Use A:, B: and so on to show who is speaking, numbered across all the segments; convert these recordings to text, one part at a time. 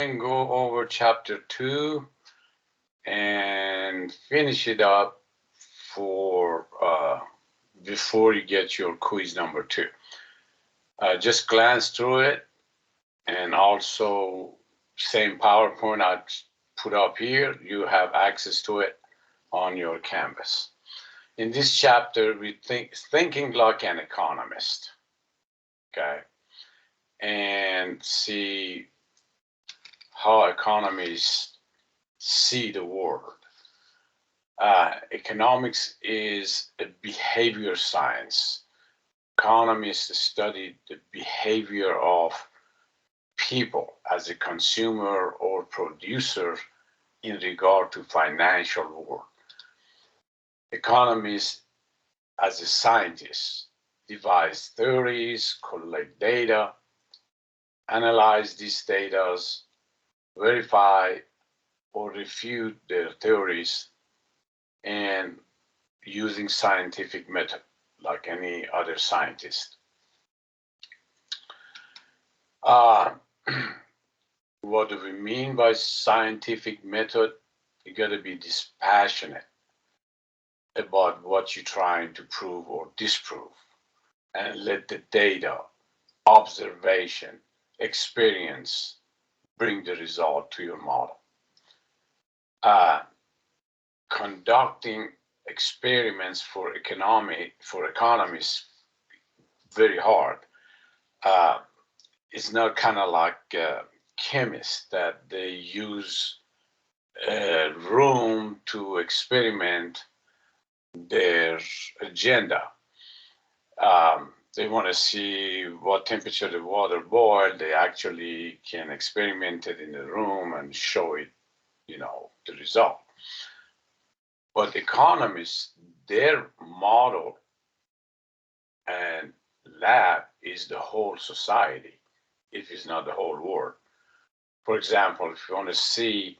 A: and go over chapter 2 and finish it up for before you get your quiz number 2. Just glance through it, and also same PowerPoint I put up here, you have access to it on your canvas. In this chapter, we thinking like an economist, okay, and see how economists see the world. Economics is a behavior science. Economists study the behavior of people as a consumer or producer in regard to financial world. Economists as a scientist devise theories, collect data, analyze these data, verify or refute their theories, and using scientific method like any other scientist. Uh, what do we mean by scientific method? You got to be dispassionate about what you're trying to prove or disprove, and let the data, observation, experience bring the result to your model. Uh, Conducting experiments for economists very hard. Uh, it's not kind of like chemists that they use a room to experiment their agenda. They want to see what temperature the water boiled. They actually can experiment it in the room and show it, the result. But economists, their model and lab is the whole society, if it's not the whole world. For example, if you want to see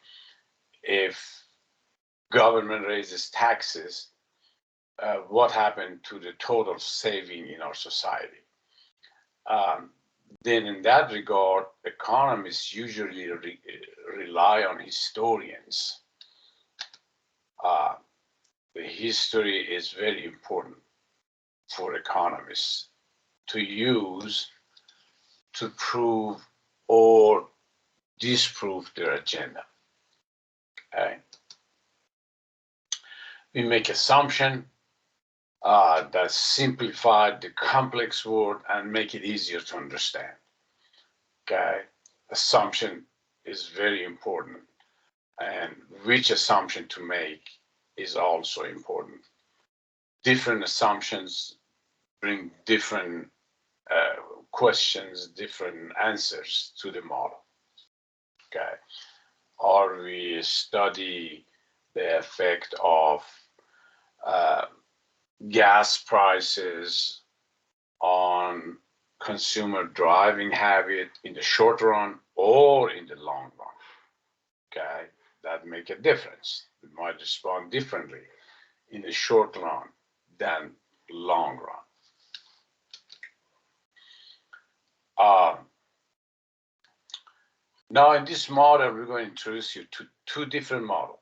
A: if government raises taxes, what happened to the total saving in our society? Um, then, in that regard, economists usually rely on historians. Uh, the history is very important for economists to use to prove or disprove their agenda. Okay? We make assumption that simplify the complex word and make it easier to understand. Okay, assumption is very important, and which assumption to make is also important. Different assumptions bring different questions, different answers to the model. Okay, or we study the effect of uh, gas prices on consumer driving habit in the short run or in the long run. Okay, that make a difference. We might respond differently in the short run than long run. Now in this model, we're going to introduce you to two different models.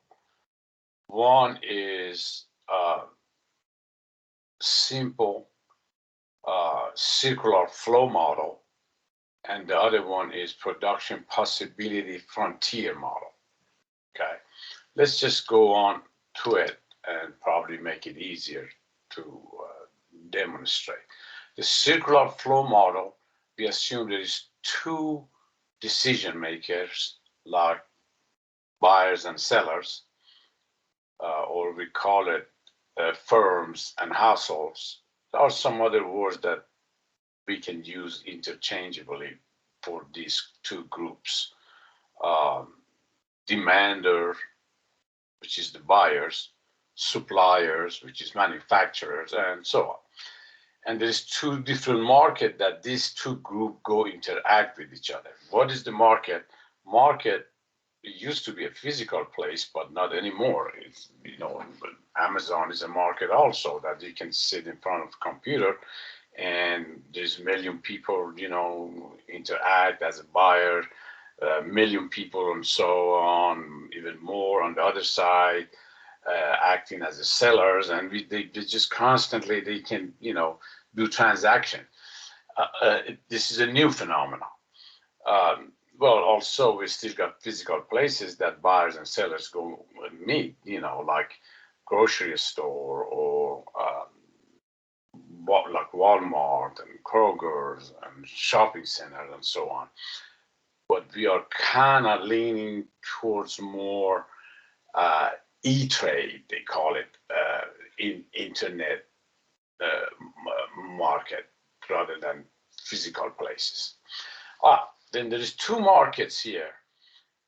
A: One is simple circular flow model, and the other one is production possibility frontier model. Okay, let's just go on to it and probably make it easier to demonstrate. The circular flow model, we assume there is two decision makers like buyers and sellers, or we call it firms and households. There are some other words that we can use interchangeably for these two groups. Um, Demander, which is the buyers, suppliers, which is manufacturers, and so on. And there's two different markets that these two groups go interact with each other. What is the market? Market used to be a physical place, but not anymore. It's, Amazon is a market also that you can sit in front of a computer and there's a million people, interact as a buyer million people and so on, even more on the other side, acting as the sellers, and they just constantly they can do transaction. This is a new phenomenon. Well, also we still got physical places that buyers and sellers go and meet, like grocery store or like Walmart and Kroger's and shopping centers and so on. But we are kind of leaning towards more e-trade, they call it, in internet market rather than physical places. Then there is two markets here.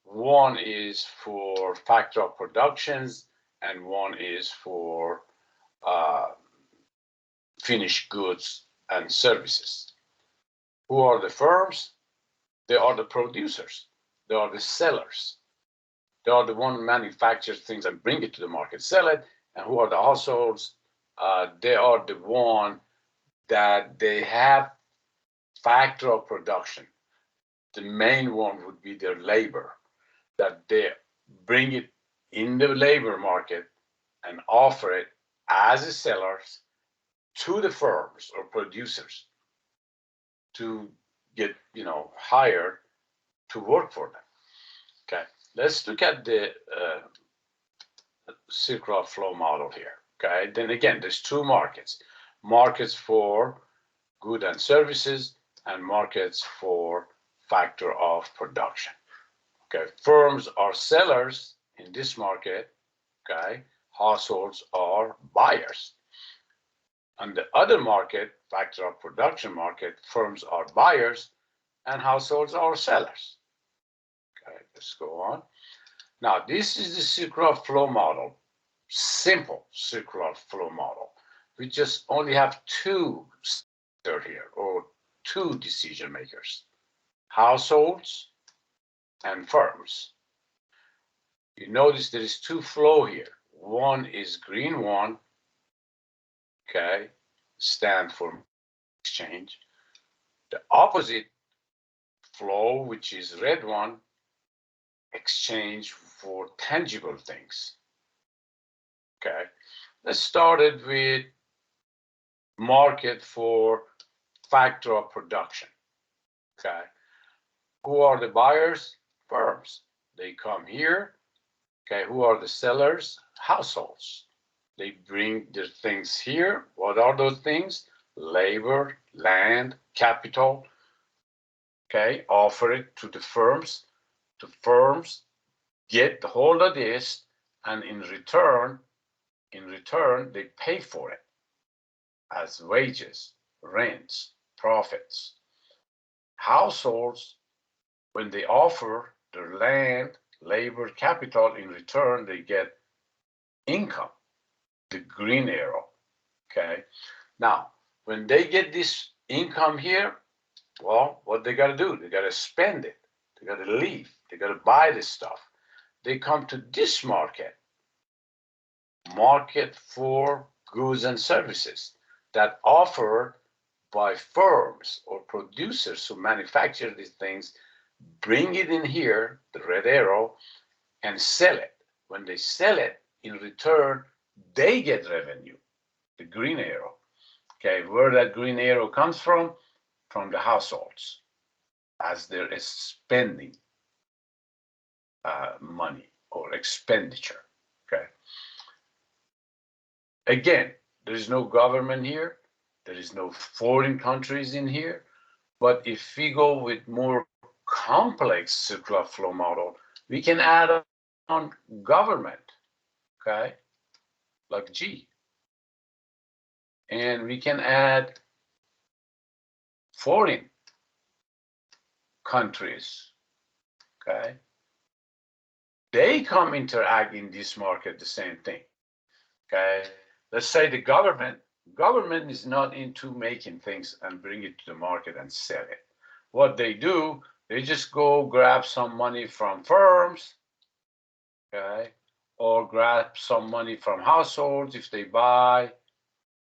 A: One is for factor of productions and one is for finished goods and services. Who are the firms? They are the producers. They are the sellers. They are the one who manufactures things and bring it to the market, sell it. And who are the households? They are the one that they have factor of production. The main one would be their labor, that they bring it in the labor market and offer it as a sellers to the firms or producers to get hired to work for them. Okay, let's look at the circular flow model here. Okay, then again, there's two markets: markets for goods and services and markets for factor of production. Okay, firms are sellers in this market. Okay, households are buyers. On the other market, factor of production market, firms are buyers and households are sellers. Okay, let's go on. Now, this is the circular flow model, simple circular flow model. We just only have two here, or two decision makers, households and firms. You notice there is two flow here. One is green one, okay, stand for exchange. The opposite flow, which is red one, exchange for tangible things. Okay, let's start it with market for factor of production. Okay, who are the buyers? Firms. They come here. Okay, who are the sellers? Households. They bring their things here. What are those things? Labor, land, capital. Okay, offer it to the firms. The firms get the hold of this, and in return, they pay for it as wages, rents, profits. Households, when they offer their land, labor, capital, in return, they get income, the green arrow. Okay. Now, when they get this income here, well, what they got to do? They got to spend it. They got to leave. They got to buy this stuff. They come to this market for goods and services that offered by firms or producers who manufacture these things, bring it in here, the red arrow, and sell it. When they sell it, in return, they get revenue, the green arrow. Okay, where that green arrow comes from the households, as they're spending money or expenditure. Okay. Again, there is no government here. There is no foreign countries in here. But if we go with more complex circular flow model, we can add on government, okay, like G. And we can add foreign countries, okay. They come interact in this market, the same thing, okay. Let's say the government is not into making things and bring it to the market and sell it. What they do, they just go grab some money from firms, okay, or grab some money from households. If they buy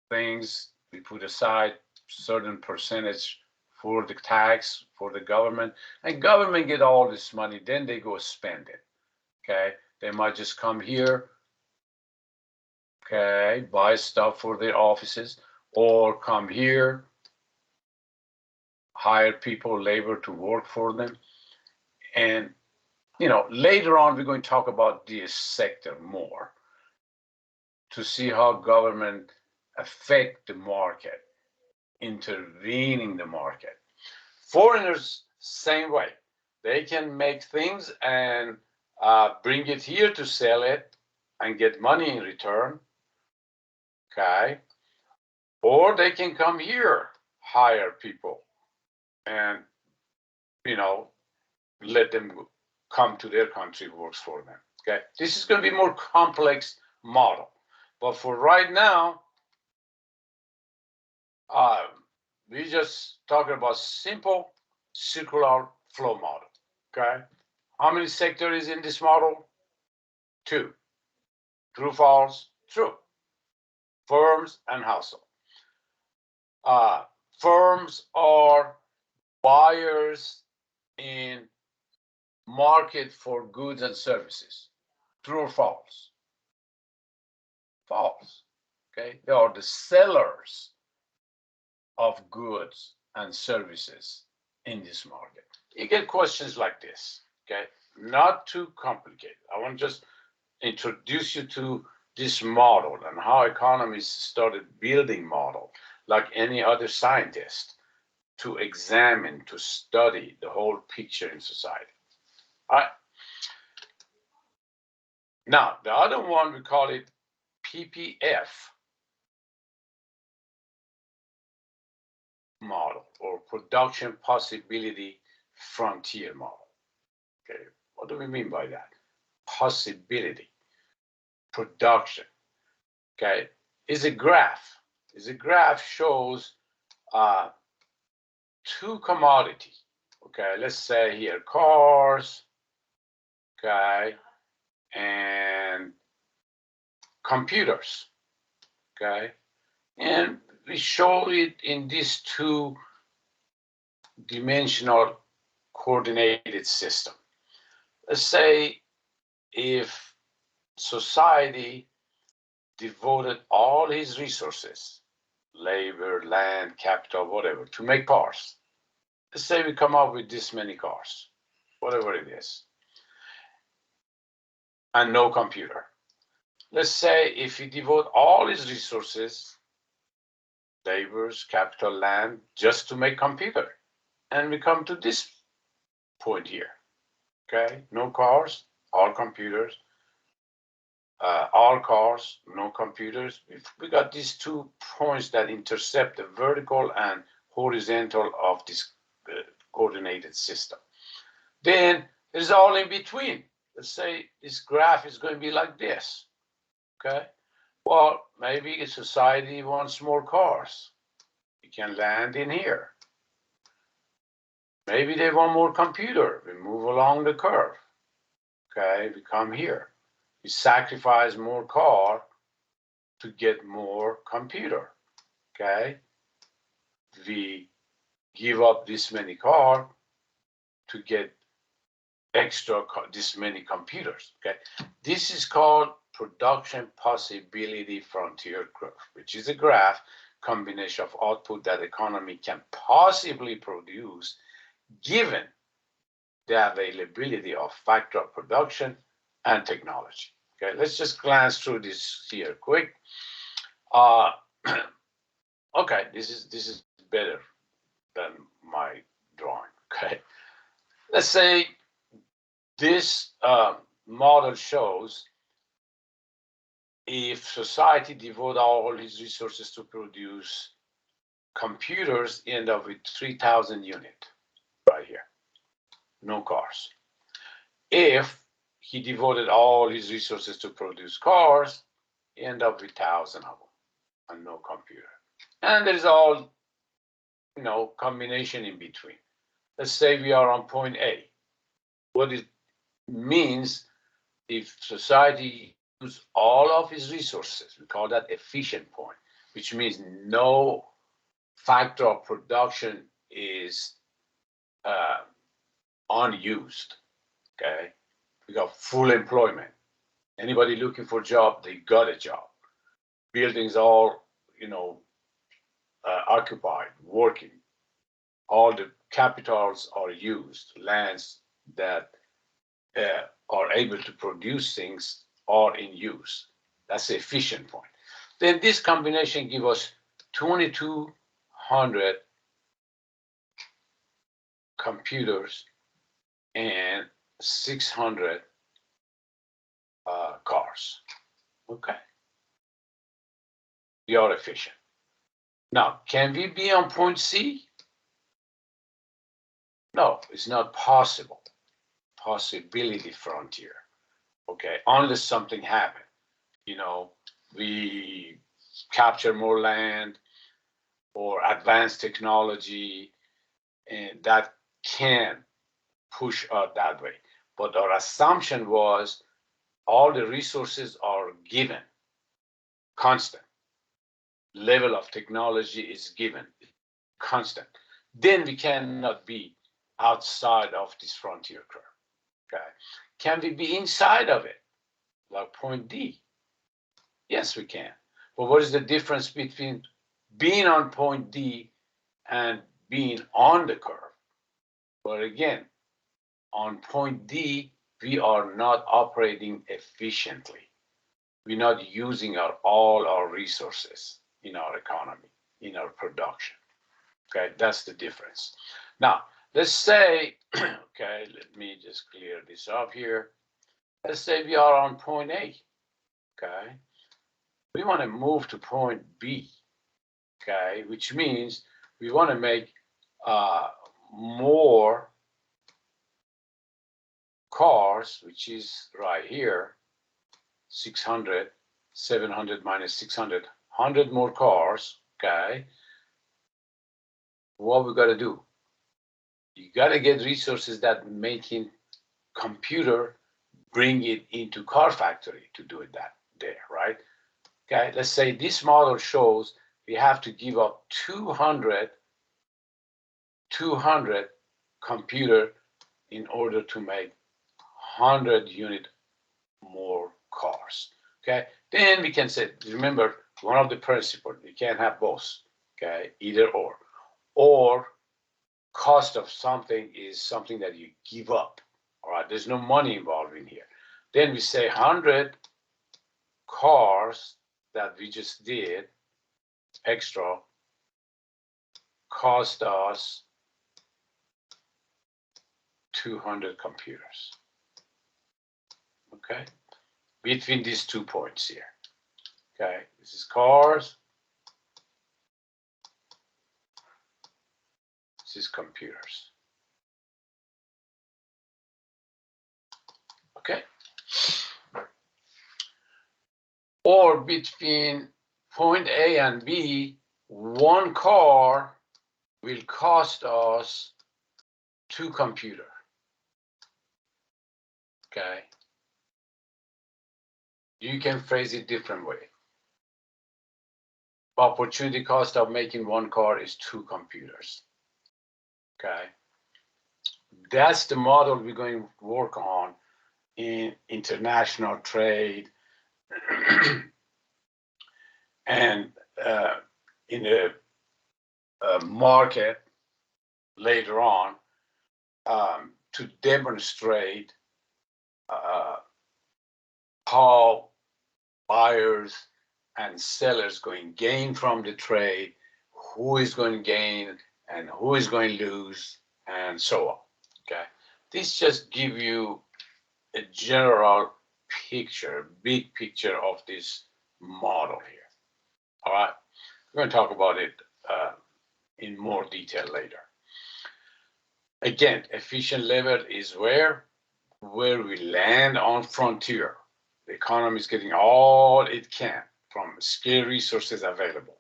A: things, we put aside certain percentage for the tax, for the government, and government get all this money, then they go spend it, okay? They might just come here, okay, buy stuff for their offices, or come here, hire people, labor to work for them. And, you know, later on, we're going to talk about this sector more to see how government affect the market, intervening the market. Foreigners, same way. They can make things and bring it here to sell it and get money in return, okay? Or they can come here, hire people, and, you know, let them come to their country, works for them, okay? This is going to be more complex model. But for right now, we just talking about simple circular flow model, okay? How many sectors in this model? 2. True, false? True. Firms and household. Firms are buyers in market for goods and services. True or false? False. Okay, they are the sellers of goods and services in this market. You get questions like this, okay? Not too complicated. I want to just introduce you to this model and how economists started building model like any other scientist to examine, to study the whole picture in society. All right. Now, the other one, we call it PPF model, or production possibility frontier model. Okay, what do we mean by that? Possibility, production. Okay, is a graph. Is a graph shows two commodities. Okay, let's say here cars. Okay, and computers. Okay, and we show it in these two-dimensional coordinated system. Let's say if society devoted all his resources, labor, land, capital, whatever, to make cars. Let's say we come up with this many cars, whatever it is, and no computer. Let's say if he devote all his resources, labors, capital, land, just to make computer, and we come to this point here, okay? No cars, all computers, all cars, no computers. We got these 2 points that intercept the vertical and horizontal of this coordinated system. Then there's all in between. Let's say this graph is going to be like this, okay? Well, maybe a society wants more cars. You can land in here. Maybe they want more computer. We move along the curve, okay? We come here. We sacrifice more car to get more computer, okay? We give up this many car to get extra this many computers, okay? This is called production possibility frontier graph, which is a graph combination of output that economy can possibly produce given the availability of factor of production and technology. Okay, let's just glance through this here quick. Okay, this is better than my drawing. Okay, let's say this model shows if society devote all its resources to produce computers, end up with 3,000 units right here, no cars. If he devoted all his resources to produce cars, he end up with 1,000 of them and no computer. And there's all, you know, combination in between. Let's say we are on point A. What it means, if society use all of its resources, we call that efficient point, which means no factor of production is unused. Okay, we got full employment. Anybody looking for a job, they got a job. Buildings all, occupied, working. All the capitals are used. Lands that are able to produce things are in use. That's the efficient point. Then this combination gives us 2,200 computers and 600 cars. Okay. We are efficient. Now, can we be on point C? No, it's not possible. Possibility frontier. Okay, unless something happened. We capture more land or advanced technology, and that can push us that way. But our assumption was all the resources are given, constant. Level of technology is given, constant. Then we cannot be outside of this frontier curve. Okay, can we be inside of it, like point D? Yes, we can. But what is the difference between being on point D and being on the curve? But again, on point D, we are not operating efficiently. We're not using all our resources in our economy, in our production. Okay, that's the difference. Now, let's say, okay, let me just clear this up here. Let's say we are on point A. Okay, we want to move to point B. Okay, which means we want to make more cars, which is right here, 600, 700 minus 600, 100 more cars. Okay, what we got to do? You got to get resources that making computer bring it into car factory to do it there, right? Okay, let's say this model shows we have to give up 200 computer in order to make 100 unit more cars. Okay, then we can say, remember, one of the principles, you can't have both. Okay, either or cost of something is something that you give up. All right, there's no money involved in here. Then we say 100 cars that we just did extra cost us 200 computers. Okay, between these 2 points here. Okay, this is cars. This is computers. Okay. Or between point A and B, one car will cost us 2 computers. Okay. You can phrase it different way. Opportunity cost of making one car is 2 computers. Okay. That's the model we're going to work on in international trade and in a market later on to demonstrate how buyers and sellers going to gain from the trade, who is going to gain and who is going to lose, and so on. Okay, this just give you a general picture, big picture of this model here. All right, we're going to talk about it in more detail later. Again, efficient level is where we land on frontier. The economy is getting all it can from scarce resources available.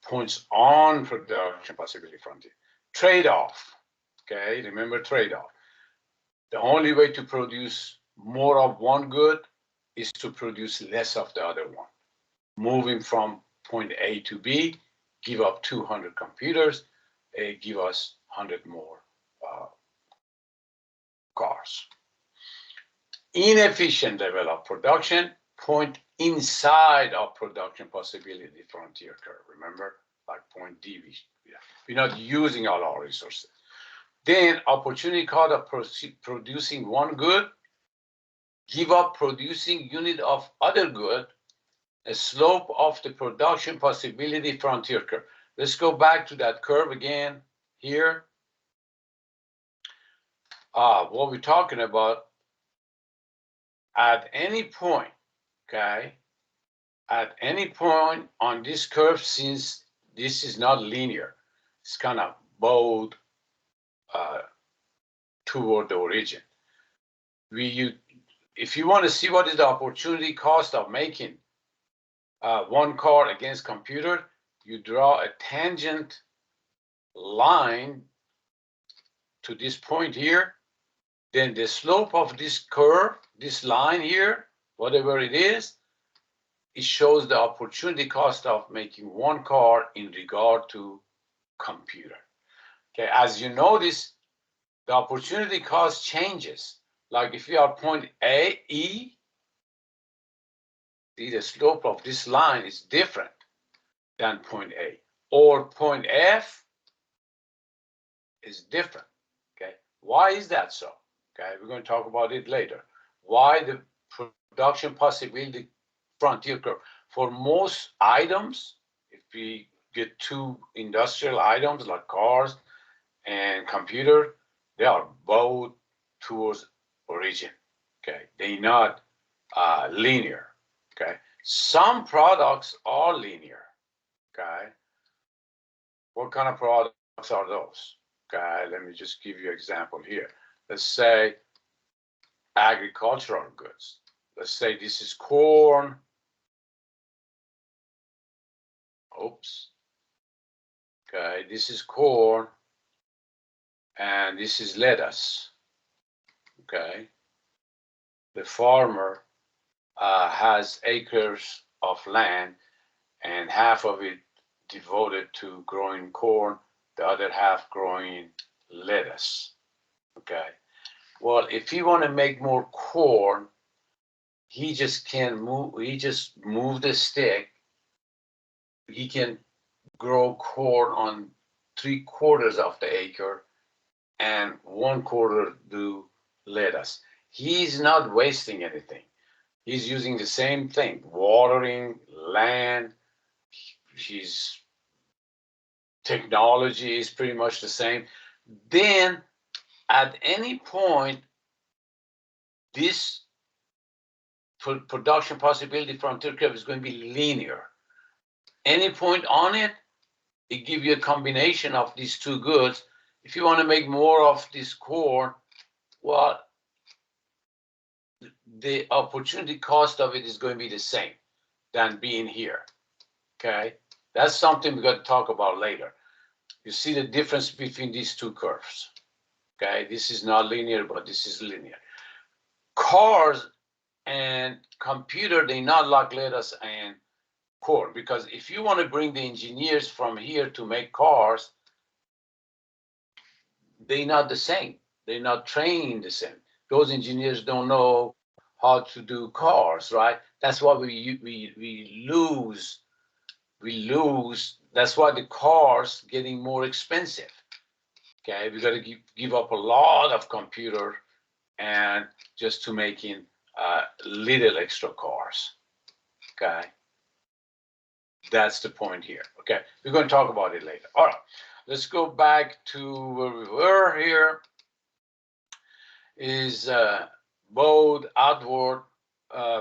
A: Points on production possibility frontier. Trade-off. Okay, remember trade-off. The only way to produce more of one good is to produce less of the other one. Moving from point A to B, give up 200 computers, give us 100 more cars. Inefficient level of production, point inside of production possibility frontier curve. Remember, like point D, we're not using all our resources. Then opportunity cost of producing one good, give up producing unit of other good, a slope of the production possibility frontier curve. Let's go back to that curve again here. What we're talking about, at any point, okay, at any point on this curve, since this is not linear, it's kind of bowed toward the origin. If you want to see what is the opportunity cost of making one car against computer, you draw a tangent line to this point here. Then the slope of this curve, this line here, whatever it is, it shows the opportunity cost of making one car in regard to computer. Okay, as you notice, the opportunity cost changes. Like if you are point A, E, the slope of this line is different than point A. Or point F is different. Okay, why is that so? Okay, we're going to talk about it later. Why the production possibility frontier curve? For most items, if we get two industrial items like cars and computer, they are both towards origin. Okay, they're not linear. Okay, some products are linear. Okay, what kind of products are those? Okay, let me just give you an example here. Let's say agricultural goods. Let's say this is corn. Oops. Okay, this is corn and this is lettuce. Okay, the farmer has acres of land and half of it devoted to growing corn, the other half growing lettuce. Okay, well, if you want to make more corn, he just can't move, he just move the stick. He can grow corn on 3/4 of the acre and 1/4 do lettuce. He's not wasting anything. He's using the same thing, watering, land. His technology is pretty much the same. Then at any point, this production possibility frontier curve is going to be linear. Any point on it, it gives you a combination of these two goods. If you want to make more of this corn, well, the opportunity cost of it is going to be the same than being here. Okay, that's something we're going to talk about later. You see the difference between these two curves. Okay, this is not linear, but this is linear. Cars and computer, they not like lettuce and corn, because if you want to bring the engineers from here to make cars, they're not the same. They're not trained the same. Those engineers don't know how to do cars, right? That's why we lose. We lose. That's why the cars getting more expensive. Okay, we got to give up a lot of computer and just to making little extra cars. Okay, that's the point here. Okay, we're going to talk about it later. All right, let's go back to where we were here. Is both outward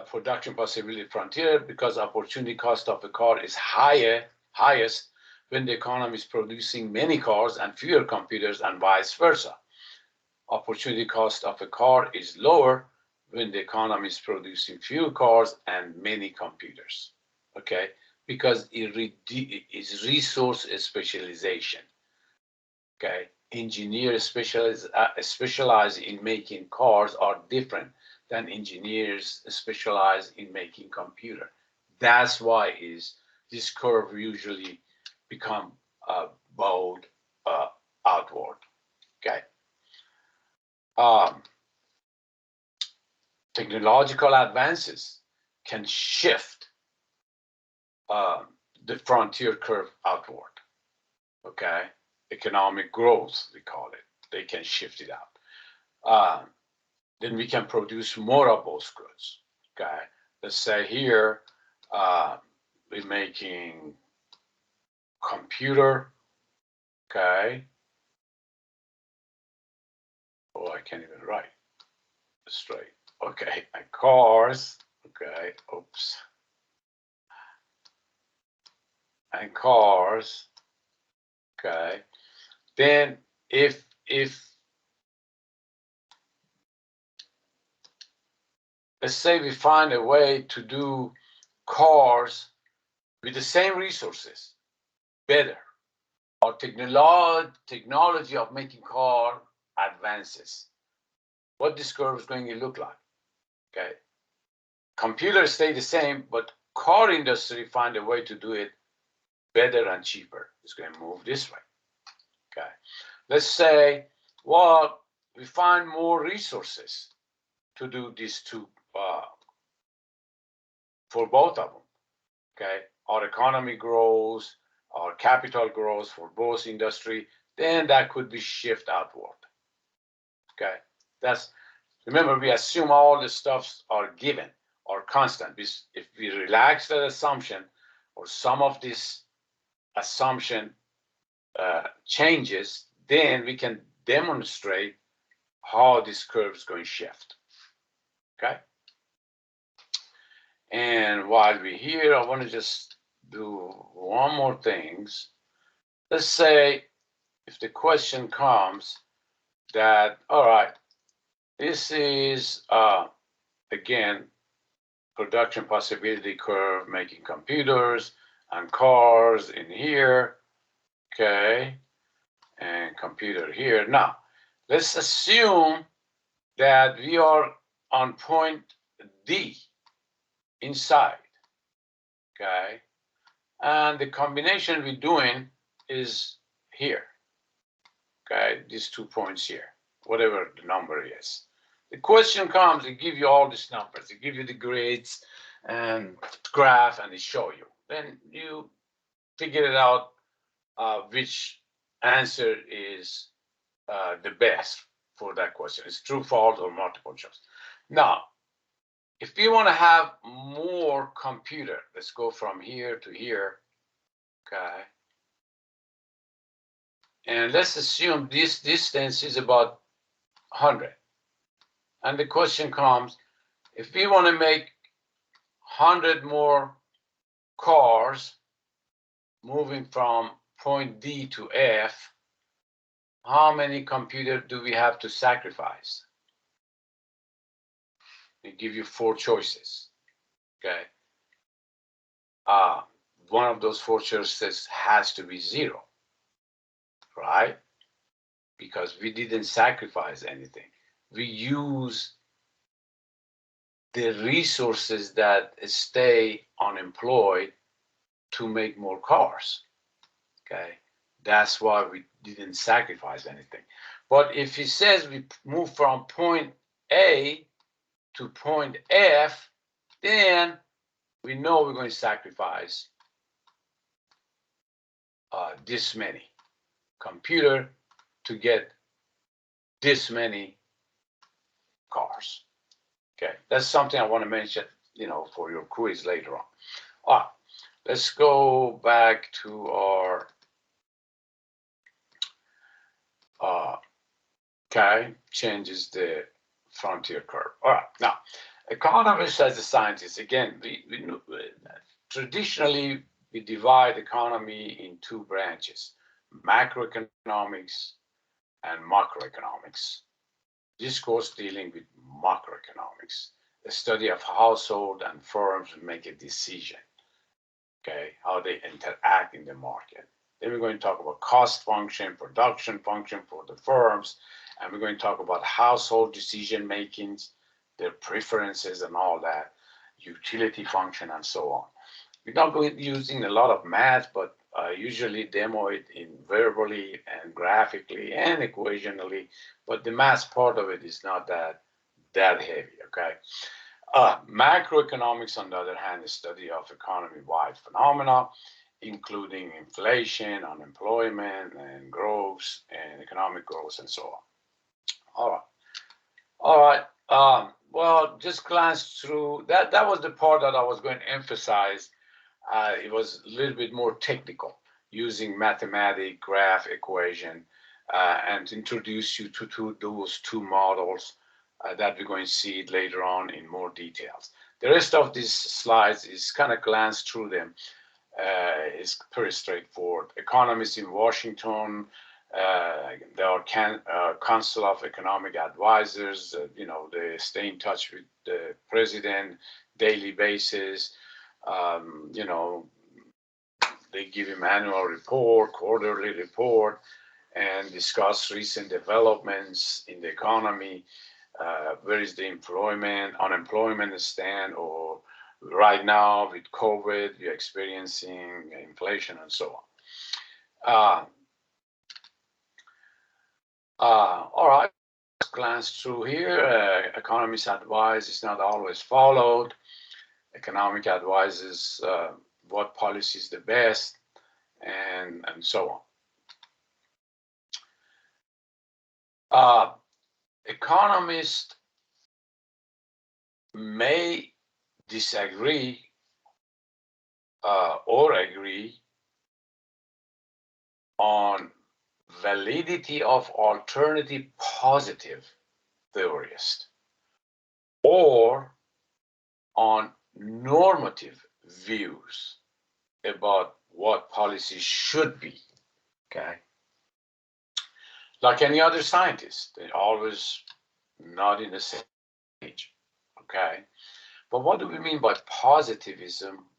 A: production possibility frontier, because opportunity cost of a car is highest when the economy is producing many cars and fewer computers, and vice versa. Opportunity cost of a car is lower when the economy is producing few cars and many computers. Okay, because it is resource specialization. Okay, engineers specialize in making cars are different than engineers specialize in making computer. That's why is this curve usually become bold outward. Okay. Technological advances can shift the frontier curve outward. Okay. Economic growth, we call it. They can shift it out. Then we can produce more of those goods. Okay. Let's say here, we're making computer. Okay. Oh, I can't even write straight. Okay. And cars. Okay. Oops. And cars. Okay. Then if let's say we find a way to do cars with the same resources better, or technology of making car advances, what this curve is going to look like. Okay. Computers stay the same, but car industry find a way to do it better and cheaper. It's going to move this way. Okay. Let's say, well, we find more resources to do these two for both of them. Okay. Our economy grows, our capital grows for both industry, then that could be shift outward. Okay. That's, remember, we assume all the stuffs are given or constant. If we relax that assumption, or some of this assumption changes, then we can demonstrate how this curve is going to shift. Okay. And while we're here, I want to just do one more things. Let's say if the question comes that, all right, this is again production possibility curve, making computers and cars in here. Okay. And computer here. Now, let's assume that we are on point D inside. Okay. And the combination we're doing is here. Okay. These 2 points here, whatever the number is. The question comes, it gives you all these numbers. It gives you the grades and graph, and it show you. Then you figure it out which answer is the best for that question. It's true, false, or multiple choice. Now, if we want to have more computer, let's go from here to here. Okay. And let's assume this distance is about 100. And the question comes, if we want to make 100 more cars moving from point D to F, how many computers do we have to sacrifice? They give you 4 choices. Okay. One of those 4 choices has to be 0, right? Because we didn't sacrifice anything. We use the resources that stay unemployed to make more cars. Okay. That's why we didn't sacrifice anything. But if he says we move from point A to point F, then we know we're going to sacrifice this many computer to get this many cars. Okay, that's something I want to mention, for your quiz later on. All right, let's go back to our changes the frontier curve. All right, now economists as a scientist, again, we traditionally we divide economy in 2 branches: macroeconomics and macroeconomics. This course dealing with macroeconomics, the study of household and firms make a decision. Okay, how they interact in the market. Then we're going to talk about cost function, production function for the firms, and we're going to talk about household decision makings, their preferences and all that, utility function and so on. We're not going to be using a lot of math, but usually demo it in verbally and graphically and equationally, but the math part of it is not that heavy. Okay. Macroeconomics, on the other hand, is study of economy-wide phenomena, including inflation, unemployment, and growth, and economic growth, and so on. All right. All right. Well, just glance through that. That was the part that I was going to emphasize. It was a little bit more technical, using mathematic, graph, equation, and introduce you to those two models that we're going to see later on in more details. The rest of these slides is kind of glance through them. Is pretty straightforward. Economists in Washington, there are Council of Economic Advisors, they stay in touch with the president daily basis. They give him annual report, quarterly report, and discuss recent developments in the economy. Where is the unemployment stand, or right now with COVID, we're experiencing inflation and so on. All right, let's glance through here. Economists' advice is not always followed. Economic advice is what policy is the best, and so on. Economists may disagree or agree on validity of alternative positive theorists or on normative views about what policy should be. Okay. Like any other scientist, they're always not in the same page. Okay. But what do we mean by positivism,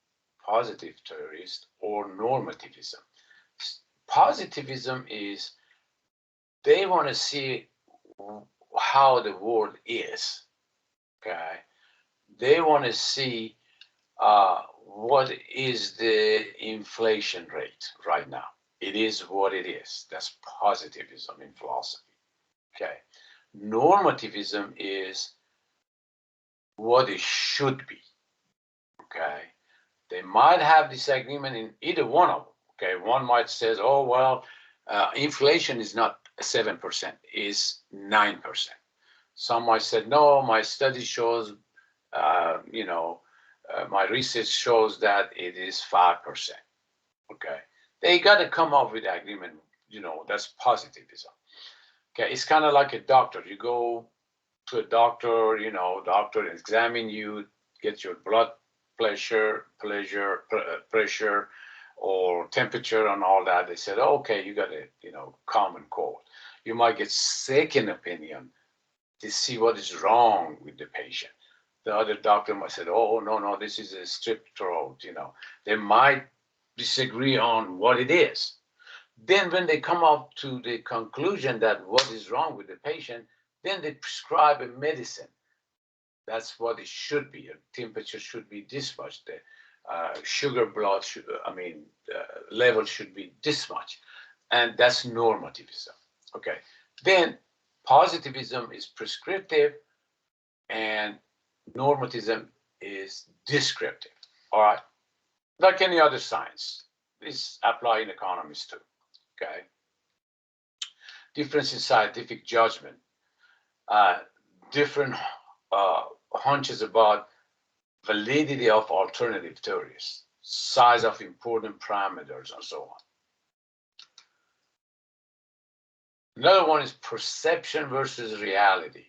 A: positive theorist, or normativism? Positivism is they want to see how the world is. Okay. They want to see what is the inflation rate right now. It is what it is. That's positivism in philosophy. Okay. Normativism is what it should be. Okay. They might have disagreement in either one of them. Okay. One might say, oh, well, inflation is not 7%, it's 9%. Some might say, no, my study shows, my research shows that it is 5%. Okay. They got to come up with agreement. That's positivism. Okay. It's kind of like a doctor. You go to a doctor, doctor examine you, get your blood pressure or temperature and all that. They said, okay, you got a, common cold. You might get second opinion to see what is wrong with the patient. The other doctor might say, oh, no, this is a strep throat. They might disagree on what it is. Then when they come up to the conclusion that what is wrong with the patient, then they prescribe a medicine. That's what it should be. A temperature should be this much. The sugar level should be this much. And that's normativism. Okay. Then positivism is prescriptive and normativism is descriptive. All right. Like any other science. This applies in economics too. Okay. Difference in scientific judgment. Different hunches about validity of alternative theories, size of important parameters, and so on. Another one is perception versus reality.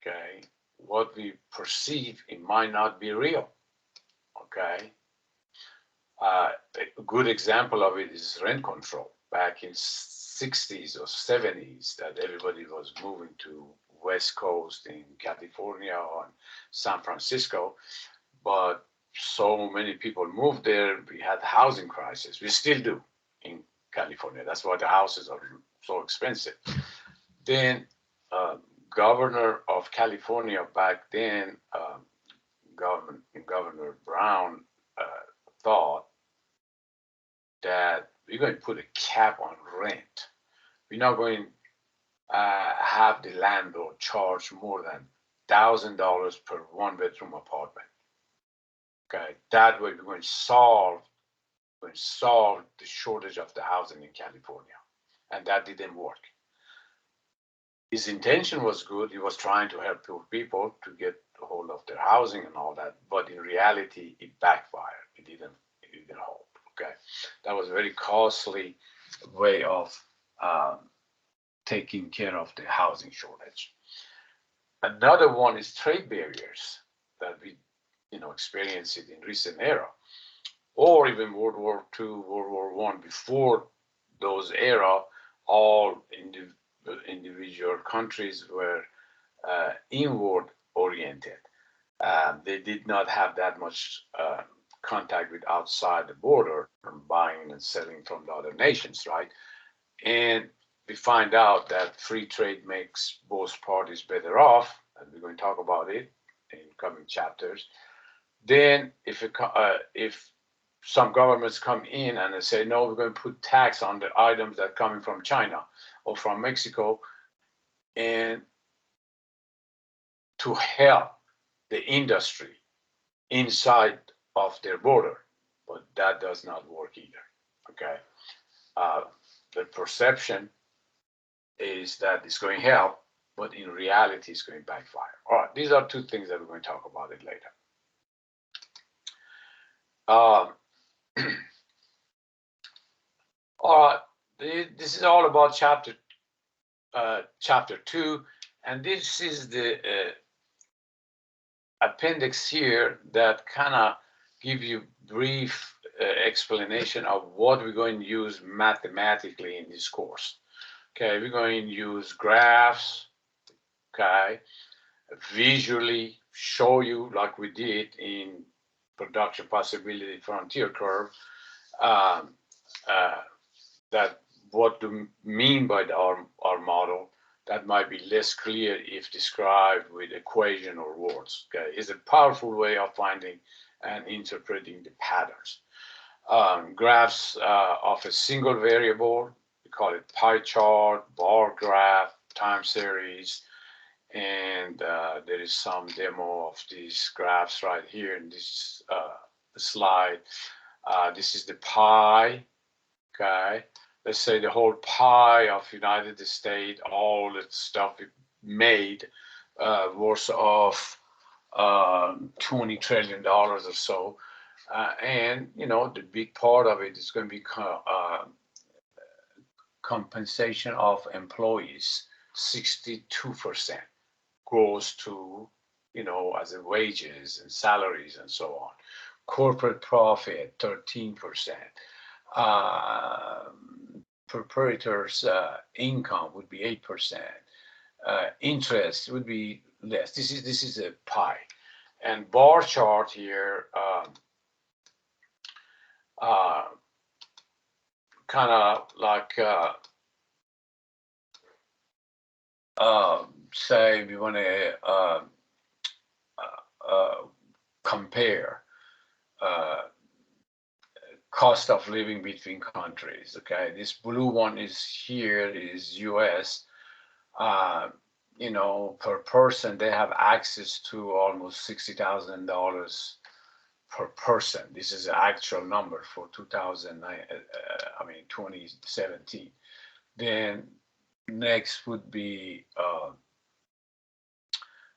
A: Okay, what we perceive, it might not be real. Okay, a good example of it is rent control. Back in 60s or 70s, that everybody was moving to West Coast in California or San Francisco, but so many people moved there. We had housing crisis. We still do in California. That's why the houses are so expensive. Then governor of California back then, Governor Brown, thought that we're going to put a cap on rent. We're not going to have the landlord charge more than $1,000 per one-bedroom apartment. Okay, that way we're going to solve the shortage of the housing in California, and that didn't work. His intention was good. He was trying to help poor people to get a hold of their housing and all that, but in reality, it backfired. It didn't hold. Okay, that was a very costly way of taking care of the housing shortage. Another one is trade barriers that we, experienced it in recent era, or even World War II, World War I. Before those era, all individual countries were inward oriented. They did not have that much contact with outside the border, from buying and selling from the other nations, right? And we find out that free trade makes both parties better off, and we're going to talk about it in coming chapters. Then, if some governments come in and they say, no, we're going to put tax on the items that are coming from China or from Mexico, and to help the industry inside of their border, but that does not work either. Okay, the perception is that it's going to help, but in reality, it's going to backfire. All right, these are two things that we're going to talk about it later. All right, this is all about chapter 2, and this is the appendix here that kind of give you brief explanation of what we're going to use mathematically in this course. Okay, we're going to use graphs, okay, visually show you like we did in production possibility frontier curve, that what to mean by our model. That might be less clear if described with equation or words. Okay, it's a powerful way of finding and interpreting the patterns. Graphs of a single variable, we call it pie chart, bar graph, time series, and there is some demo of these graphs right here in this slide. This is the pie, okay? Let's say the whole pie of United States, all the stuff it made, worth of $20 trillion or so. And, the big part of it is going to be compensation of employees. 62% goes to, as a wages and salaries and so on. Corporate profit, 13%. Proprietors' income would be 8%. Interest would be less. This is a pie, and bar chart here kind of like say we want to compare cost of living between countries. Okay, this blue one is here is US. Per person, they have access to almost $60,000 per person. This is the actual number for 2017. Then next would be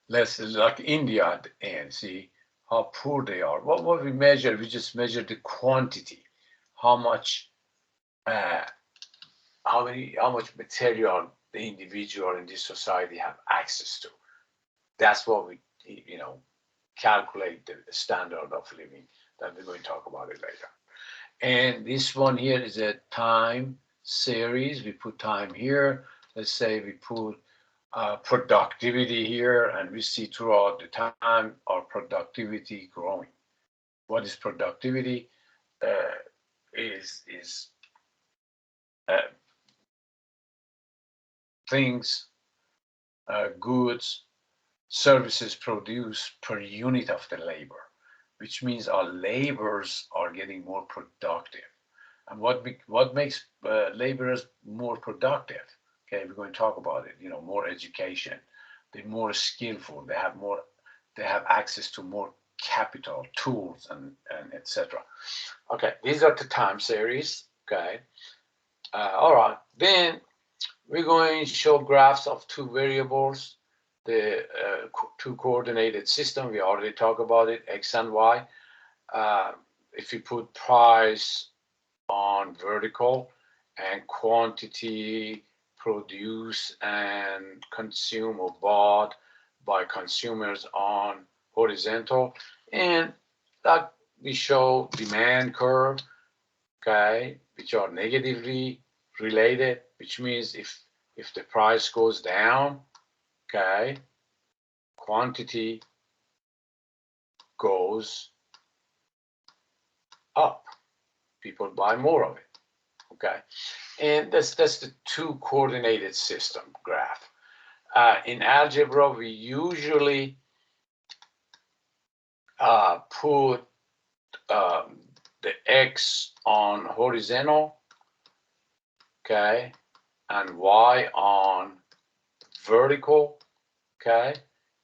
A: let's like India at the end. See how poor they are. What we measure? We just measure the quantity. How much material the individual in this society have access to. That's what we, calculate the standard of living that we're going to talk about it later. And this one here is a time series. We put time here. Let's say we put productivity here, and we see throughout the time our productivity growing. What is productivity? Is things, goods, services produced per unit of the labor, which means our laborers are getting more productive. And what makes laborers more productive? Okay, we're going to talk about it. More education. They're more skillful. They have access to more capital, tools, and etc. Okay, these are the time series. Okay, all right. Then we're going to show graphs of two variables, the two coordinated system. We already talked about it, x and y. If you put price on vertical and quantity produced and consumed or bought by consumers on horizontal, and that we show demand curve, okay, which are negatively related, which means if the price goes down, okay, quantity goes up. People buy more of it, okay, and that's the two coordinated system graph. In algebra, we usually put the x on horizontal, okay, and y on vertical, okay,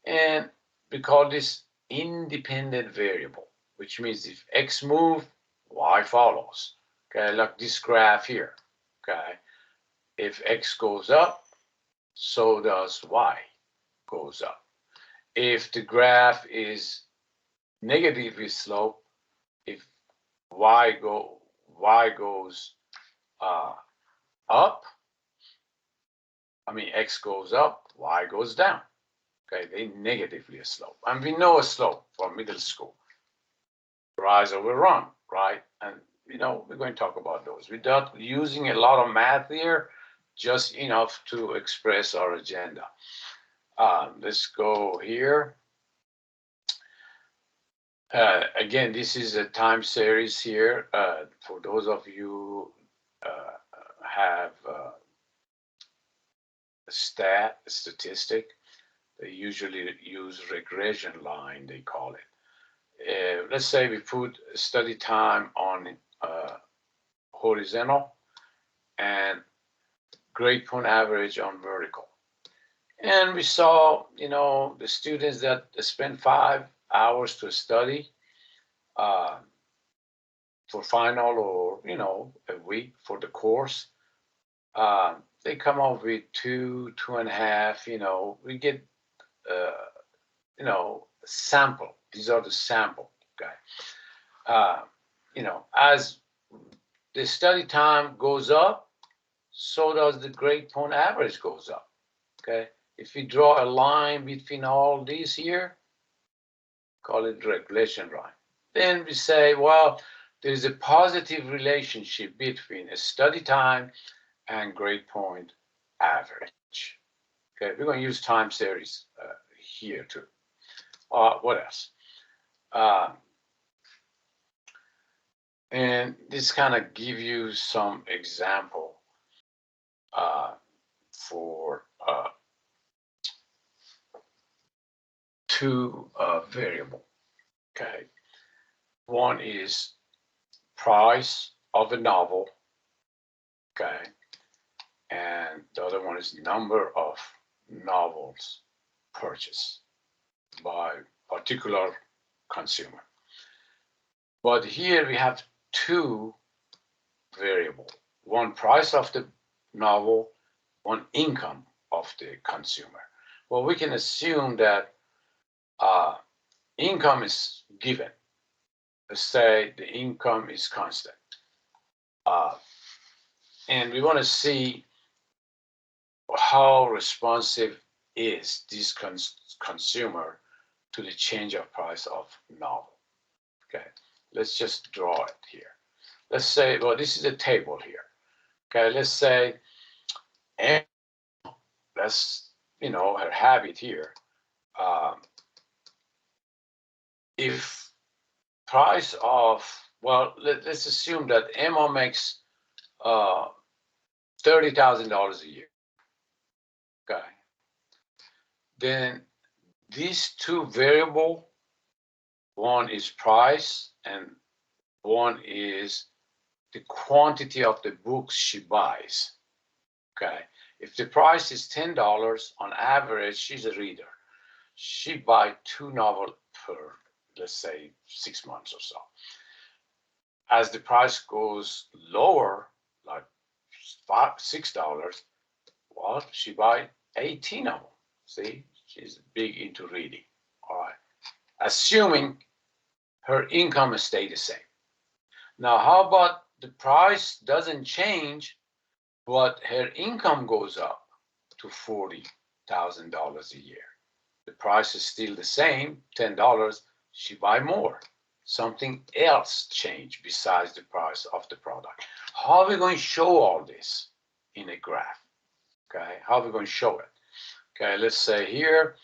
A: and we call this independent variable, which means if x move, y follows, okay, like this graph here, okay. If x goes up, so does y goes up. If the graph is negatively sloped, if y goes up, x goes up, y goes down. Okay, they negatively slope. And we know a slope from middle school. Rise over run, right? And we're going to talk about those without using a lot of math here, just enough to express our agenda. Let's go here. Again, this is a time series here. For those of you have statistic, they usually use regression line, they call it. Let's say we put study time on horizontal and grade point average on vertical. And we saw, the students that spend 5 hours to study for final or, a week for the course, they come up with 2.5, we get, sample. These are the sample, okay. As the study time goes up, so does the grade point average goes up, okay. If we draw a line between all these here, call it regression line. Then we say, well, there is a positive relationship between a study time and grade point average. Okay, we're going to use time series here too. What else? And this kind of give you some example for two variable. Okay, one is price of a novel. Okay, and the other one is number of novels purchased by particular consumer. But here we have two variable, one price of the novel, one income of the consumer. Well, we can assume that income is given. Let's say the income is constant. And we want to see how responsive is this consumer to the change of price of novel. Okay, let's just draw it here. Let's say, well, this is a table here. Okay, let's say, and that's, her habit here. If price of, well, let's assume that Emma makes $30,000 a year. Okay, then these two variable, one is price and one is the quantity of the books she buys. Okay, if the price is $10 on average, she's a reader. She buys 2 novels per, let's say, 6 months or so. As the price goes lower, like $6, well, she buys 18 of them. See, she's big into reading. All right, assuming her income stay the same. Now, how about the price doesn't change, but her income goes up to $40,000 a year? The price is still the same, $10. She buy more. Something else changed besides the price of the product. How are we going to show all this in a graph? Okay, how are we going to show it? Okay, let's say here,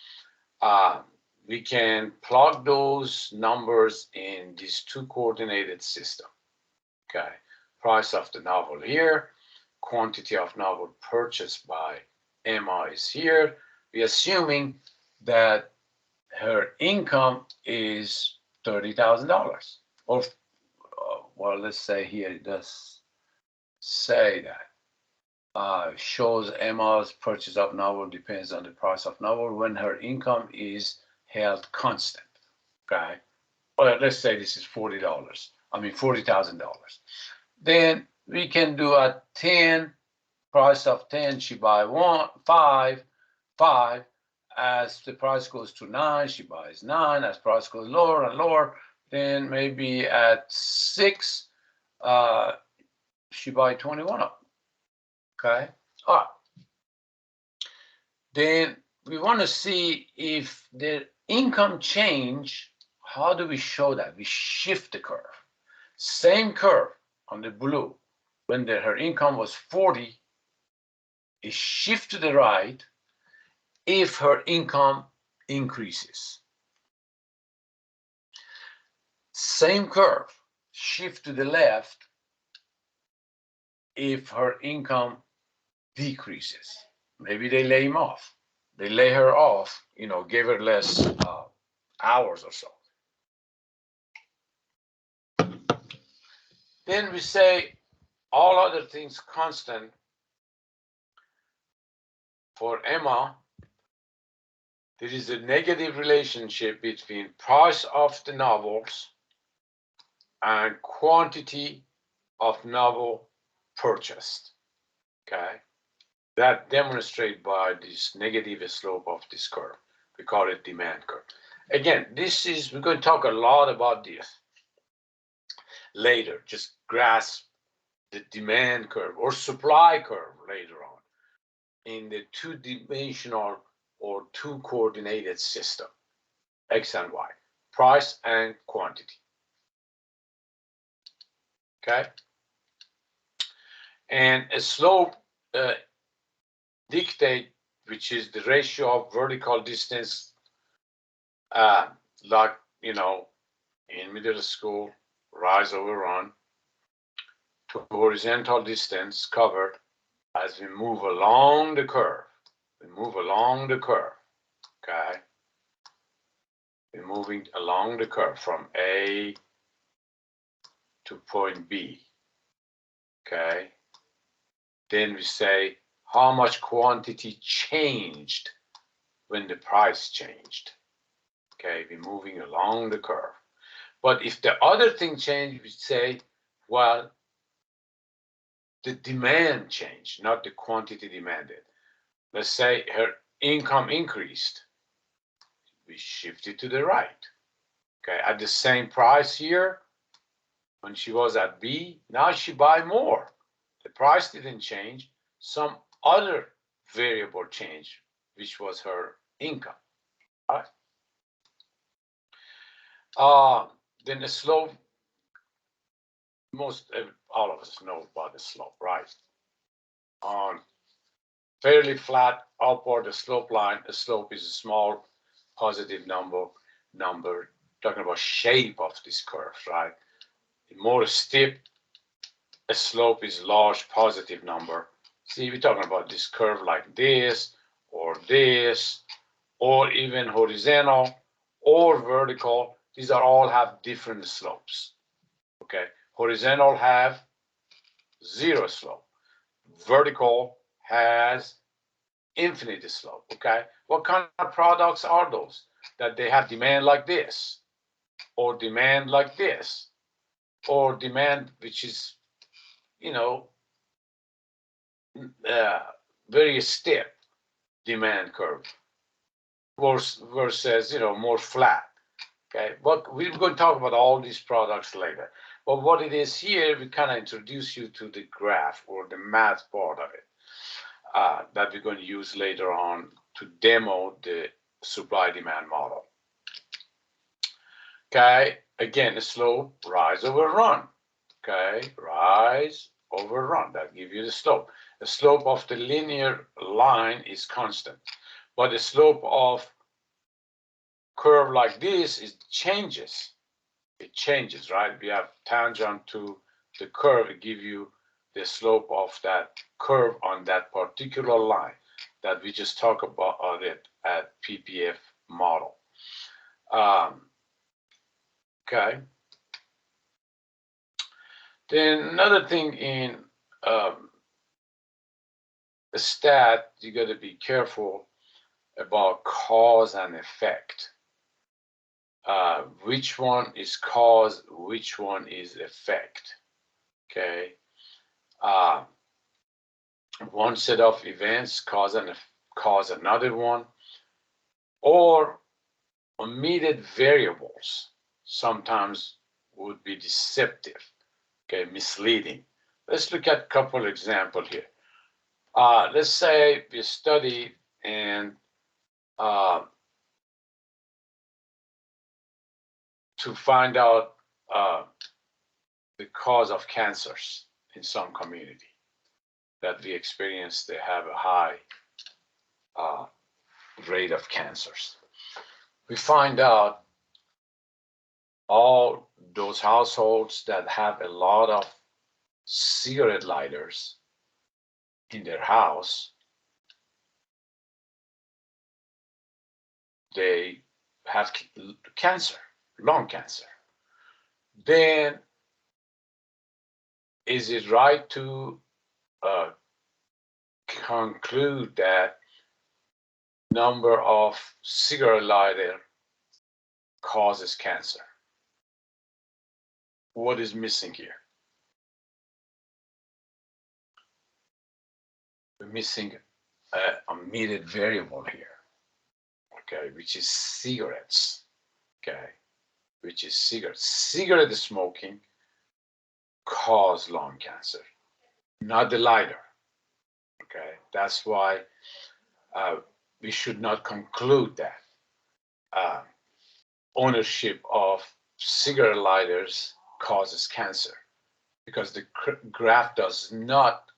A: we can plug those numbers in this 2 coordinated system. Okay, price of the novel here, quantity of novel purchased by Emma is here. We're assuming that her income is $30,000. Or, well, let's say here it does say that. Shows Emma's purchase of novel depends on the price of novel when her income is held constant. Okay, well, let's say this is $40,000. Then we can do a 10, price of 10, she buy 5. As the price goes to 9, she buys 9. As price goes lower and lower, then maybe at 6, she buy 21 of them. Okay, all right. Then we want to see if the income change. How do we show that? We shift the curve. Same curve on the blue. When her income was 40, it shifts to the right if her income increases. Same curve, shift to the left if her income decreases. Maybe they lay him off. They lay her off, give her less hours or so. Then we say all other things constant. For Emma, there is a negative relationship between price of the novels and quantity of novel purchased. Okay, that demonstrated by this negative slope of this curve. We call it demand curve. Again, we're going to talk a lot about this later. Just grasp the demand curve or supply curve later on in the 2-dimensional or 2 coordinated system, X and Y, price and quantity. Okay, and a slope dictate, which is the ratio of vertical distance, like in middle school, rise over run, to horizontal distance covered as we move along the curve. We move along the curve. Okay, we're moving along the curve from A to point B. Okay, then we say how much quantity changed when the price changed. Okay, we're moving along the curve. But if the other thing changed, we say, well, the demand changed, not the quantity demanded. Let's say her income increased. We shifted to the right. Okay, at the same price here, when she was at B, now she buy more. The price didn't change. Some other variable changed, which was her income. All right. Then the slope, all of us know about the slope, right? On fairly flat upward slope line, a slope is a small positive number, talking about shape of this curve, right? The more steep a slope is large positive number. See, we're talking about this curve like this, or even horizontal or vertical. These are all have different slopes. Okay, horizontal have zero slope. Vertical has infinite slope. Okay, what kind of products are those? That they have demand like this, or demand like this, or demand which is, you know, uh, very steep demand curve versus, you know, more flat. Okay, but we're going to talk about all these products later. But what it is here, we kind of introduce you to the graph or the math part of it that we're going to use later on to demo the supply demand model. Okay, again, the slope, rise over run. Okay, rise over run, that gives you the slope. The slope of the linear line is constant, but the slope of curve like this is changes. It changes, right? We have tangent to the curve, it give you the slope of that curve on that particular line that we just talked about it at PPF model. Okay. Then another thing in a stat, you got to be careful about cause and effect. Which one is cause, which one is effect. Okay. One set of events cause another one, or omitted variables sometimes would be deceptive, okay, misleading. Let's look at a couple examples here. Let's say we study and to find out the cause of cancers in some community that we experience, they have a high rate of cancers. We find out all those households that have a lot of cigarette lighters in their house, they have cancer, lung cancer. Then is it right to conclude that number of cigarette lighter causes cancer? What is missing here? We're missing a omitted variable here, okay, which is cigarettes, okay, which is cigarettes. Cigarette smoking cause lung cancer, not the lighter, okay? That's why we should not conclude that ownership of cigarette lighters causes cancer, because the graph does not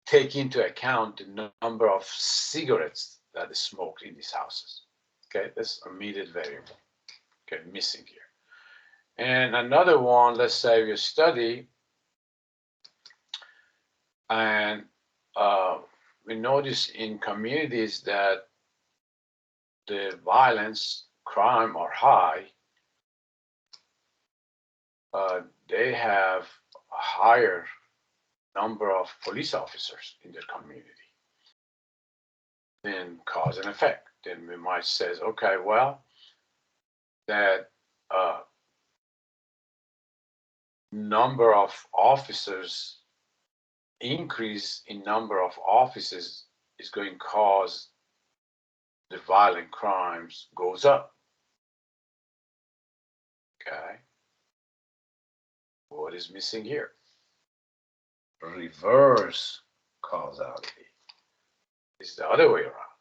A: take into account the number of cigarettes that is smoked in these houses. Okay, that's omitted variable. Okay, missing here. And another one, let's say we study and we notice in communities that the violence, crime are high, they have a higher number of police officers in their community. Then cause and effect. Then we might say, okay, well, that number of officers, increase in number of officers is going to cause the violent crimes goes up. Okay. What is missing here? Reverse causality. It's the other way around.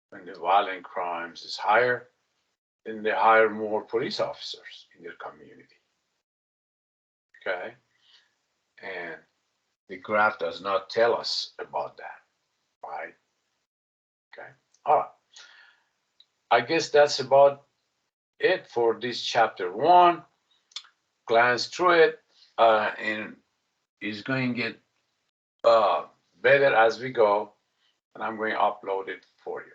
A: When the violent crimes is higher, then they hire more police officers in their community. Okay. And the graph does not tell us about that, right? Okay. All right. I guess that's about it for this chapter 1. Glance through it, and it's going to get better as we go, and I'm going to upload it for you.